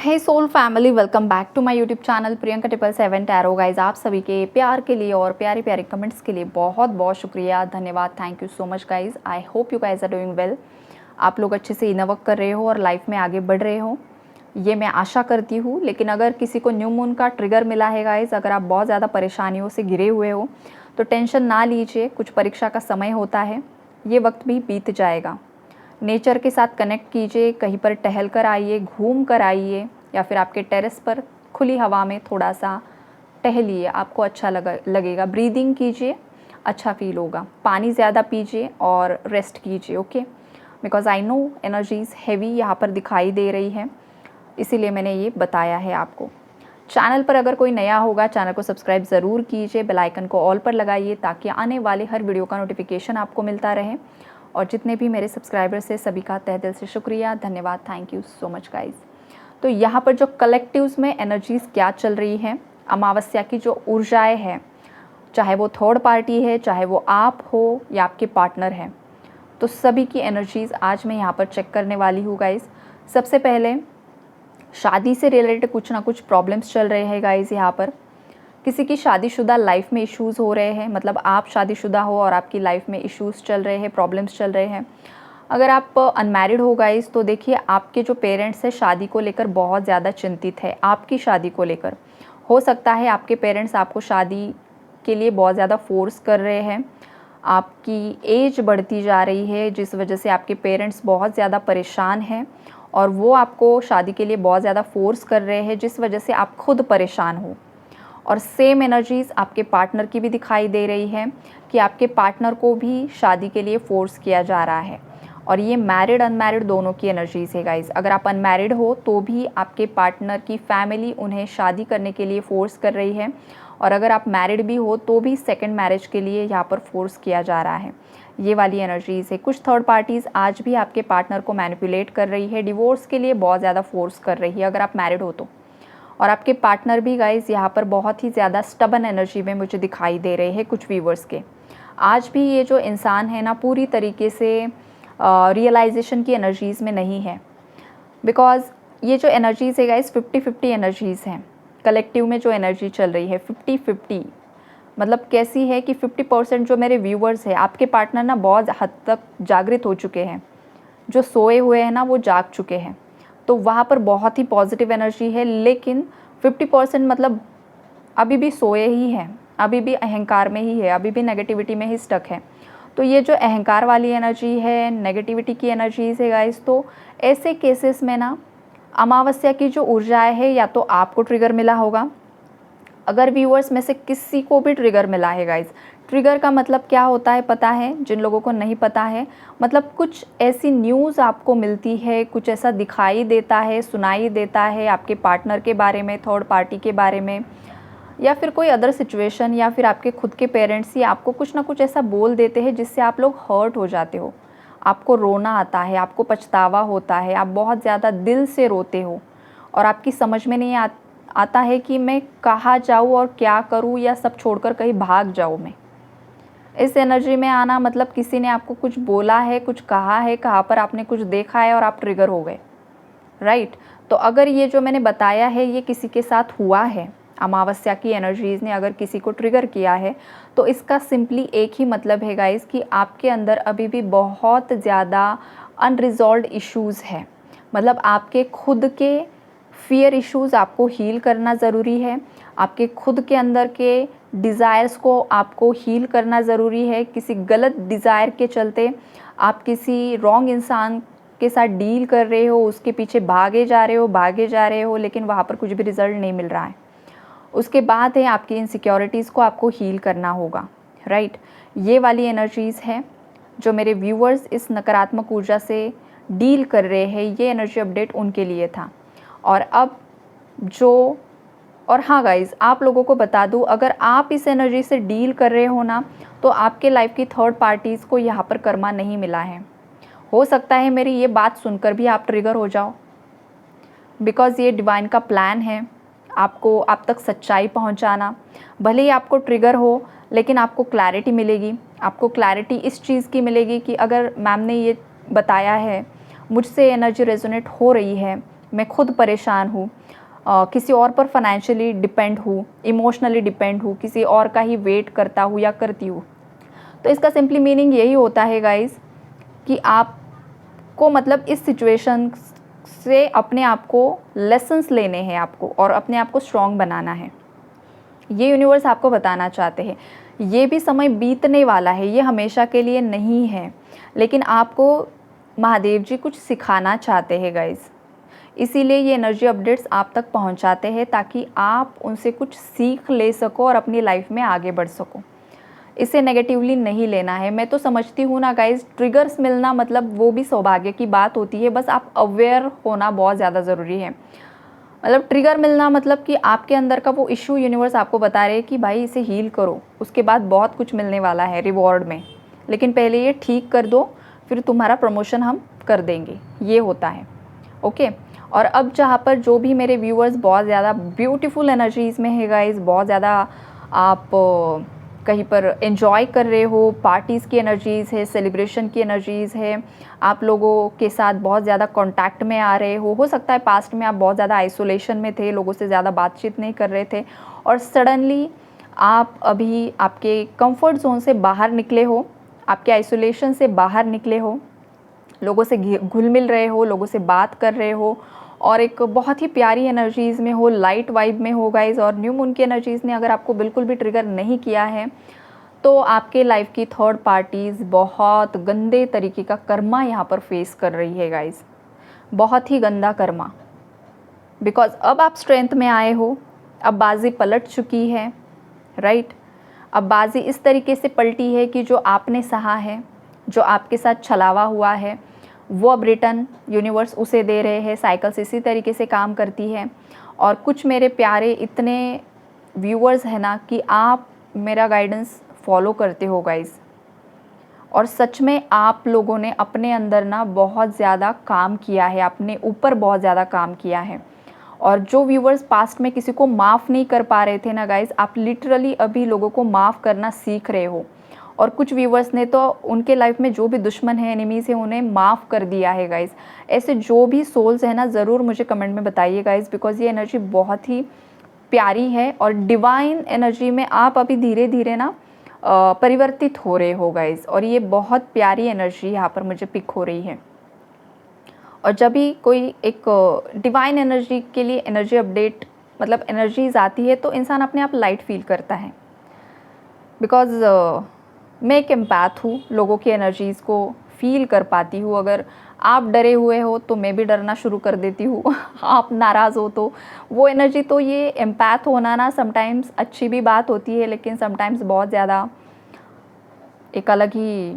Hey soul family, welcome back to my YouTube channel Priyanka 777 tarot. Guys, आप सभी के प्यार के लिए और प्यारे प्यारे कमेंट्स के लिए बहुत बहुत शुक्रिया, धन्यवाद। Thank you so much guys. I hope you guys are doing well. आप लोग अच्छे से इनर वर्क कर रहे हो और लाइफ में आगे बढ़ रहे हो, ये मैं आशा करती हूँ। लेकिन अगर किसी को न्यू मून का ट्रिगर मिला है गाइज, अगर आप बहुत ज़्यादा परेशानियों से घिरे हुए हो तो टेंशन ना लीजिए। कुछ परीक्षा का समय होता है, ये वक्त भी बीत जाएगा। नेचर के साथ कनेक्ट कीजिए, कहीं पर टहल कर आइए, घूम कर आइए, या फिर आपके टेरेस पर खुली हवा में थोड़ा सा टहलिए, आपको अच्छा लगेगा। ब्रीदिंग कीजिए, अच्छा फील होगा। पानी ज़्यादा पीजिए और रेस्ट कीजिए, okay. Because I know energies heavy यहाँ पर दिखाई दे रही है, इसीलिए मैंने ये बताया है आपको। चैनल पर अगर कोई नया होगा, चैनल को सब्सक्राइब ज़रूर कीजिए, बेल आइकन को ऑल पर लगाइए ताकि आने वाले हर वीडियो का नोटिफिकेशन आपको मिलता रहे। और जितने भी मेरे सब्सक्राइबर्स हैं, सभी का तहे दिल से शुक्रिया, धन्यवाद। Thank you so much guys. तो यहाँ पर जो कलेक्टिव्स में एनर्जीज़ क्या चल रही हैं, अमावस्या की जो ऊर्जाएं हैं, चाहे वो थर्ड पार्टी है, चाहे वो आप हो या आपके पार्टनर हैं, तो सभी की एनर्जीज़ आज मैं यहाँ पर चेक करने वाली हूँ गाइज़। सबसे पहले शादी से रिलेटेड कुछ ना कुछ प्रॉब्लम्स चल रहे हैं गाइज़। यहाँ पर किसी की शादीशुदा लाइफ में इश्यूज़ हो रहे हैं, मतलब आप शादीशुदा हो और आपकी लाइफ में इश्यूज़ चल रहे हैं, प्रॉब्लम्स चल रहे हैं। अगर आप अनमैरिड हो गाइस, तो देखिए आपके जो पेरेंट्स हैं शादी को लेकर बहुत ज़्यादा चिंतित है। आपकी शादी को लेकर हो सकता है आपके पेरेंट्स आपको शादी के लिए बहुत ज़्यादा फोर्स कर रहे हैं। आपकी एज बढ़ती जा रही है, जिस वजह से आपके पेरेंट्स बहुत ज़्यादा परेशान हैं और वो आपको शादी के लिए बहुत ज़्यादा फोर्स कर रहे हैं, जिस वजह से आप खुद परेशान हो। और सेम एनर्जीज़ आपके पार्टनर की भी दिखाई दे रही है कि आपके पार्टनर को भी शादी के लिए फोर्स किया जा रहा है। और ये मैरिड अनमैरिड दोनों की एनर्जीज़ है गाइज़। अगर आप अनमैरिड हो तो भी आपके पार्टनर की फैमिली उन्हें शादी करने के लिए फ़ोर्स कर रही है, और अगर आप मैरिड भी हो तो भी सेकंड मैरिज के लिए यहाँ पर फोर्स किया जा रहा है। ये वाली एनर्जीज़ है। कुछ थर्ड पार्टीज़ आज भी आपके पार्टनर को मैनिपुलेट कर रही है, डिवोर्स के लिए बहुत ज़्यादा फोर्स कर रही है अगर आप मैरिड हो तो। और आपके पार्टनर भी गाइज़ यहाँ पर बहुत ही ज़्यादा स्टबन एनर्जी में मुझे दिखाई दे रहे हैं कुछ व्यूवर्स के। आज भी ये जो इंसान है ना, पूरी तरीके से रियलाइजेशन की एनर्जीज़ में नहीं है। बिकॉज़ ये जो एनर्जीज़ है गाइस 50-50 एनर्जीज़ हैं। कलेक्टिव में जो एनर्जी चल रही है 50-50, मतलब कैसी है कि 50% जो मेरे व्यूवर्स हैं, आपके पार्टनर ना बहुत हद तक जागृत हो चुके हैं। जो सोए हुए हैं ना वो जाग चुके हैं, तो वहाँ पर बहुत ही पॉजिटिव एनर्जी है। लेकिन 50% मतलब अभी भी सोए ही हैं, अभी भी अहंकार में ही है, अभी भी नेगेटिविटी में ही स्टक है। तो ये जो अहंकार वाली एनर्जी है, नेगेटिविटी की एनर्जीज है गाइस, तो ऐसे केसेस में ना अमावस्या की जो ऊर्जाएं है, या तो आपको ट्रिगर मिला होगा। अगर व्यूअर्स में से किसी को भी ट्रिगर मिला है गाइस, ट्रिगर का मतलब क्या होता है पता है? जिन लोगों को नहीं पता है, मतलब कुछ ऐसी न्यूज़ आपको मिलती है, कुछ ऐसा दिखाई देता है, सुनाई देता है आपके पार्टनर के बारे में, थर्ड पार्टी के बारे में, या फिर कोई अदर सिचुएशन, या फिर आपके खुद के पेरेंट्स ही आपको कुछ ना कुछ ऐसा बोल देते हैं जिससे आप लोग हर्ट हो जाते हो। आपको रोना आता है, आपको पछतावा होता है, आप बहुत ज़्यादा दिल से रोते हो और आपकी समझ में नहीं आता है कि मैं कहाँ जाऊँ और क्या करूँ, या सब छोड़कर कहीं भाग जाऊँ मैं। इस एनर्जी में आना मतलब किसी ने आपको कुछ बोला है, कुछ कहा है, कहाँ पर आपने कुछ देखा है और आप ट्रिगर हो गए, राइट। तो अगर ये जो मैंने बताया है ये किसी के साथ हुआ है, अमावस्या की एनर्जीज़ ने अगर किसी को ट्रिगर किया है, तो इसका सिंपली एक ही मतलब है गाइस कि आपके अंदर अभी भी बहुत ज़्यादा अनरिजॉल्व्ड इश्यूज़ है। मतलब आपके खुद के फियर इश्यूज़ आपको हील करना ज़रूरी है। आपके खुद के अंदर के डिज़ायर्स को आपको हील करना ज़रूरी है। किसी गलत डिज़ायर के चलते आप किसी रॉन्ग इंसान के साथ डील कर रहे हो, उसके पीछे भागे जा रहे हो, लेकिन वहाँ पर कुछ भी रिज़ल्ट नहीं मिल रहा है। उसके बाद है आपकी इनसिक्योरिटीज़ को आपको हील करना होगा, राइट। ये वाली एनर्जीज़ है जो मेरे व्यूअर्स इस नकारात्मक ऊर्जा से डील कर रहे हैं। ये एनर्जी अपडेट उनके लिए था। और अब जो और हाँ गाइज़, आप लोगों को बता दूँ, अगर आप इस एनर्जी से डील कर रहे हो ना, तो आपके लाइफ की थर्ड पार्टीज़ को यहाँ पर कर्मा नहीं मिला है। हो सकता है मेरी ये बात सुनकर भी आप ट्रिगर हो जाओ, बिकॉज़ ये डिवाइन का प्लान है आपको आप तक सच्चाई पहुंचाना। भले ही आपको ट्रिगर हो, लेकिन आपको क्लैरिटी मिलेगी। आपको क्लैरिटी इस चीज़ की मिलेगी कि अगर मैम ने ये बताया है, मुझसे एनर्जी रेजोनेट हो रही है, मैं खुद परेशान हूँ, किसी और पर फाइनेंशियली डिपेंड हूँ, इमोशनली डिपेंड हूँ, किसी और का ही वेट करता हूँ या करती हूँ। तो इसका सिंपली मीनिंग यही होता है गाइज़ कि आपको मतलब इस सिचुएशन से अपने आप को लेसन्स लेने हैं आपको, और अपने आप को स्ट्रॉन्ग बनाना है। ये यूनिवर्स आपको बताना चाहते हैं ये भी समय बीतने वाला है, ये हमेशा के लिए नहीं है, लेकिन आपको महादेव जी कुछ सिखाना चाहते हैं गाइज़। इसीलिए ये एनर्जी अपडेट्स आप तक पहुंचाते हैं ताकि आप उनसे कुछ सीख ले सको और अपनी लाइफ में आगे बढ़ सको। इसे नेगेटिवली नहीं लेना है। मैं तो समझती हूँ ना गाइज़, ट्रिगर्स मिलना मतलब वो भी सौभाग्य की बात होती है, बस आप अवेयर होना बहुत ज़्यादा ज़रूरी है। मतलब ट्रिगर मिलना मतलब कि आपके अंदर का वो इशू यूनिवर्स आपको बता रहे हैं कि भाई इसे हील करो, उसके बाद बहुत कुछ मिलने वाला है रिवॉर्ड में, लेकिन पहले ये ठीक कर दो, फिर तुम्हारा प्रमोशन हम कर देंगे, ये होता है। ओके। और अब जहाँ पर जो भी मेरे व्यूअर्स बहुत ज़्यादा ब्यूटीफुल एनर्जीज़ में है गाइज़, बहुत ज़्यादा आप कहीं पर एंजॉय कर रहे हो, पार्टीज़ की एनर्जीज़ है, सेलिब्रेशन की एनर्जीज़ है, आप लोगों के साथ बहुत ज़्यादा कांटेक्ट में आ रहे हो सकता है पास्ट में आप बहुत ज़्यादा आइसोलेशन में थे, लोगों से ज़्यादा बातचीत नहीं कर रहे थे, और सडनली आप अभी आपके कंफर्ट जोन से बाहर निकले हो, आपके आइसोलेशन से बाहर निकले हो, लोगों से घुल मिल रहे हो, लोगों से बात कर रहे हो, और एक बहुत ही प्यारी एनर्जीज़ में हो, लाइट वाइब में हो गाइज़। और न्यू मून की एनर्जीज़ ने अगर आपको बिल्कुल भी ट्रिगर नहीं किया है तो आपके लाइफ की थर्ड पार्टीज़ बहुत गंदे तरीके का कर्मा यहाँ पर फेस कर रही है गाइज़, बहुत ही गंदा कर्मा। बिकॉज़ अब आप स्ट्रेंथ में आए हो, अब बाजी पलट चुकी है, राइट। अब बाजी इस तरीके से पलटी है कि जो आपने सहा है, जो आपके साथ छलावा हुआ है, वो अब रिटर्न यूनिवर्स उसे दे रहे हैं। साइकिल्स इसी तरीके से काम करती है। और कुछ मेरे प्यारे इतने व्यूअर्स हैं ना कि आप मेरा गाइडेंस फॉलो करते हो गाइज़, और सच में आप लोगों ने अपने अंदर ना बहुत ज़्यादा काम किया है, अपने ऊपर बहुत ज़्यादा काम किया है। और जो व्यूअर्स पास्ट में किसी को माफ़ नहीं कर पा रहे थे ना गाइज़, आप लिटरली अभी लोगों को माफ़ करना सीख रहे हो। और कुछ व्यूवर्स ने तो उनके लाइफ में जो भी दुश्मन है, एनिमीज़ है, उन्हें माफ़ कर दिया है गाइज़। ऐसे जो भी सोल्स हैं ना, ज़रूर मुझे कमेंट में बताइए गाइज़, बिकॉज़ ये एनर्जी बहुत ही प्यारी है। और डिवाइन एनर्जी में आप अभी धीरे धीरे ना परिवर्तित हो रहे हो गाइज़, और ये बहुत प्यारी एनर्जी यहाँ पर मुझे पिक हो रही है। और जब भी कोई एक डिवाइन एनर्जी के लिए एनर्जी अपडेट मतलब एनर्जीज आती है तो इंसान अपने आप लाइट फील करता है। बिकॉज़ मैं एक एम्पैथ हूँ, लोगों की एनर्जीज़ को फील कर पाती हूँ। अगर आप डरे हुए हो तो मैं भी डरना शुरू कर देती हूँ आप नाराज़ हो तो वो एनर्जी, तो ये एम्पैथ होना ना समटाइम्स अच्छी भी बात होती है, लेकिन समटाइम्स बहुत ज़्यादा एक अलग ही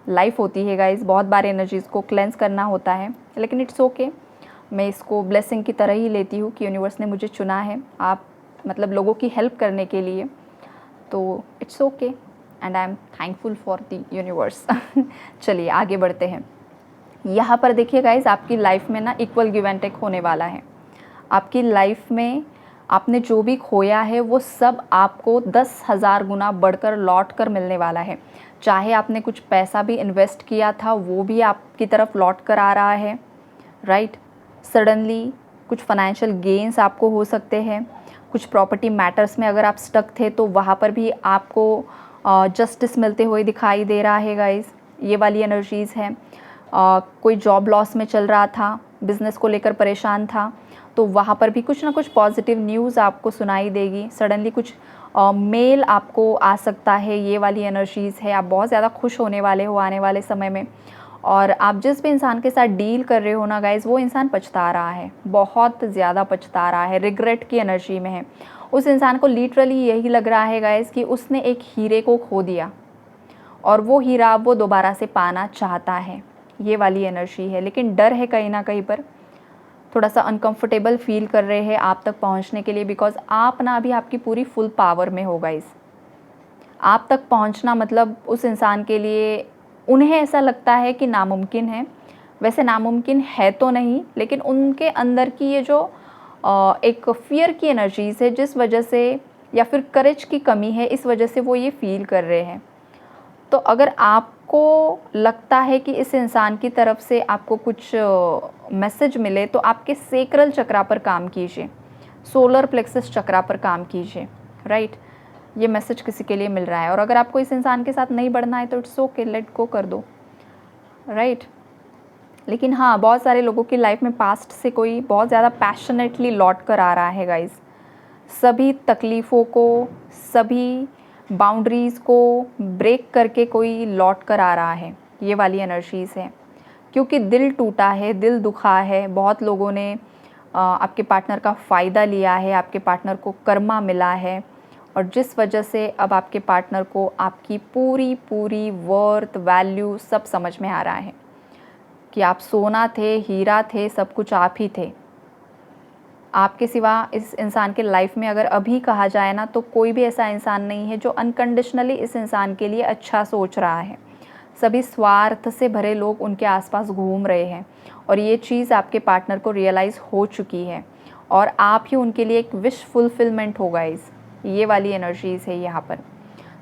लाइफ होती है गाइज़। बहुत बार एनर्जीज़ को क्लेंस करना होता है, लेकिन इट्स ओके। मैं इसको ब्लेसिंग की तरह ही लेती हूँ कि यूनिवर्स ने मुझे चुना है आप मतलब लोगों की हेल्प करने के लिए, तो it's okay and I am thankful for the universe चलिए आगे बढ़ते हैं। यहाँ पर देखिए गाइज़, आपकी लाइफ में ना इक्वल गिव एंड टेक होने वाला है। आपकी लाइफ में आपने जो भी खोया है वो सब आपको 10,000 गुना बढ़कर लौट कर मिलने वाला है। चाहे आपने कुछ पैसा भी इन्वेस्ट किया था वो भी आपकी तरफ लौट कर आ रहा है, राइट। सडनली कुछ फाइनेंशियल गेन्स आपको हो सकते हैं। कुछ प्रॉपर्टी मैटर्स में अगर आप स्टक थे तो वहाँ पर भी आपको जस्टिस मिलते हुए दिखाई दे रहा है गाइज़, ये वाली एनर्जीज़ हैं। कोई जॉब लॉस में चल रहा था, बिज़नेस को लेकर परेशान था, तो वहाँ पर भी कुछ ना कुछ पॉजिटिव न्यूज़ आपको सुनाई देगी। सडनली कुछ मेल आपको आ सकता है, ये वाली एनर्जीज़ है। आप बहुत ज़्यादा खुश होने वाले हो आने वाले समय में। और आप जिस भी इंसान के साथ डील कर रहे हो ना गाइज़, वो इंसान पछता रहा है, बहुत ज़्यादा पछता रहा है, रिग्रेट की एनर्जी में है। उस इंसान को लिटरली यही लग रहा है गाइज़ कि उसने एक हीरे को खो दिया और वो हीरा वो दोबारा से पाना चाहता है, ये वाली एनर्जी है। लेकिन डर है कहीं ना कहीं पर, थोड़ा सा अनकंफर्टेबल फील कर रहे हैं आप तक पहुंचने के लिए, बिकॉज़ आप ना अभी आपकी पूरी फुल पावर में हो गाइज़। आप तक पहुंचना मतलब उस इंसान के लिए, उन्हें ऐसा लगता है कि नामुमकिन है। वैसे नामुमकिन है तो नहीं, लेकिन उनके अंदर की ये जो एक फ़ियर की एनर्जीज़ है, जिस वजह से या फिर करेज की कमी है, इस वजह से वो ये फ़ील कर रहे हैं। तो अगर आपको लगता है कि इस इंसान की तरफ से आपको कुछ मैसेज मिले तो आपके सेक्रल चक्रा पर काम कीजिए, सोलर प्लेक्सस चक्रा पर काम कीजिए, राइट। ये मैसेज किसी के लिए मिल रहा है। और अगर आपको इस इंसान के साथ नहीं बढ़ना है तो इट्स ओके, लेट गो कर दो, राइट। लेकिन हाँ, बहुत सारे लोगों की लाइफ में पास्ट से कोई बहुत ज़्यादा पैशनेटली लौट कर आ रहा है गाइज। सभी तकलीफ़ों को, सभी बाउंड्रीज़ को ब्रेक करके कोई लौट कर आ रहा है, ये वाली एनर्जीज़ है। क्योंकि दिल टूटा है, दिल दुखा है, बहुत लोगों ने आपके पार्टनर का फ़ायदा लिया है, आपके पार्टनर को कर्मा मिला है, और जिस वजह से अब आपके पार्टनर को आपकी पूरी पूरी वर्थ, वैल्यू सब समझ में आ रहा है कि आप सोना थे, हीरा थे, सब कुछ आप ही थे। आपके सिवा इस इंसान के लाइफ में अगर अभी कहा जाए ना, तो कोई भी ऐसा इंसान नहीं है जो अनकंडीशनली इस इंसान के लिए अच्छा सोच रहा है। सभी स्वार्थ से भरे लोग उनके आसपास घूम रहे हैं, और ये चीज़ आपके पार्टनर को रियलाइज़ हो चुकी है, और आप ही उनके लिए एक विश फुलफिलमेंट होगा। ये वाली एनर्जीज़ है यहाँ पर।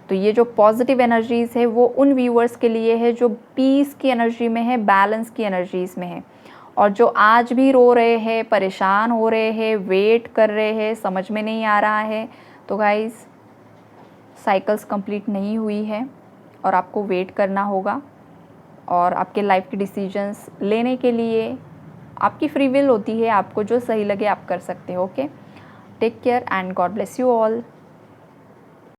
तो ये जो पॉजिटिव एनर्जीज़ है वो उन व्यूअर्स के लिए है जो पीस की एनर्जी में है, बैलेंस की एनर्जीज़ में है, और जो आज भी रो रहे हैं, परेशान हो रहे हैं, वेट कर रहे हैं, समझ में नहीं आ रहा है, तो गाइज़ साइकिल्स कंप्लीट नहीं हुई है और आपको वेट करना होगा। और आपके लाइफ के डिसीजंस लेने के लिए आपकी फ्री विल होती है, आपको जो सही लगे आप कर सकते हो। Okay, take care and God bless you all.